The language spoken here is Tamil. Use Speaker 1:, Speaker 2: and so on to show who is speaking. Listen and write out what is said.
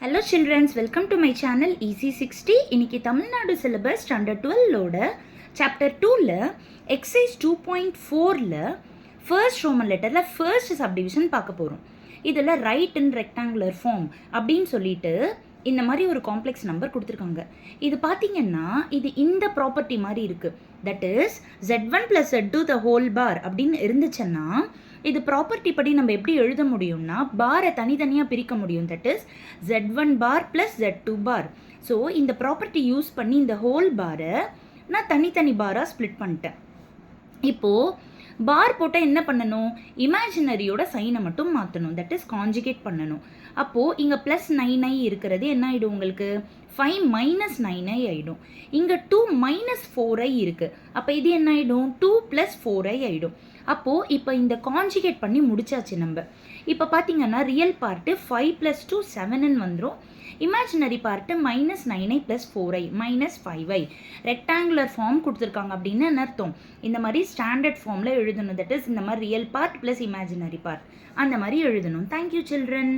Speaker 1: Hello children, welcome to my channel Easy 60. இன்னைக்கு தமிழ்நாடு சிலபஸ் ஸ்டாண்டர்ட் 12ஓட சாப்டர் 2ல எக்ஸசைஸ் 2.4ல ஃபர்ஸ்ட் ரோமன் லெட்டரில் ஃபர்ஸ்ட் சப்டிவிஷன் பார்க்க போகிறோம். இதில் ரைட் இன் ரெக்டாங்குலர் ஃபார்ம் அப்படின்னு சொல்லிட்டு இந்த மாதிரி ஒரு காம்ப்ளெக்ஸ் நம்பர் கொடுத்துருக்காங்க. இது பார்த்தீங்கன்னா இது இந்த ப்ராப்பர்ட்டி மாதிரி இருக்குது. That is z1 + z2 the whole bar அப்படின்னு இருந்துச்சுன்னா இது ப்ராப்பர்ட்டி படி நம்ம எப்படி எழுத முடியும்னா பாரை தனித்தனியாக பிரிக்க முடியும். That is z1 bar plus z2 bar. So இந்த ப்ராப்பர்ட்டி யூஸ் பண்ணி இந்த ஹோல் பாரை நான் தனித்தனி பாராக ஸ்ப்ளிட் பண்ணிட்டேன். இப்போது பார் போட்டால் என்ன பண்ணணும்? இமேஜினரியோட சைனை மட்டும் மாற்றணும். தட் இஸ் கான்ஜுகேட் பண்ணணும். அப்போது இங்கே +9i இருக்கிறது என்ன ஆகிடும்? உங்களுக்கு 5 - 9i ஆகிடும். இங்கே 2 - 4i இருக்குது. அப்போ இது என்ன ஆகிடும்? 2 + 4i ஆகிடும். அப்போது இப்போ இந்த கான்ஜுகேட் பண்ணி முடிச்சாச்சு நம்ம. இப்போ பார்த்தீங்கன்னா ரியல் பார்ட்டு 5 + 2 7ன்னு வந்துடும். Imaginary part -9i + 4i -5i. Rectangular form கொடுத்துருக்காங்க அப்படின்னு என்ன அர்த்தம்? இந்த மாதிரி ஸ்டாண்டர்ட் ஃபார்மில் எழுதணும். தட் இஸ் இந்த மாதிரி real part plus imaginary part அந்த மாதிரி எழுதணும். Thank you children.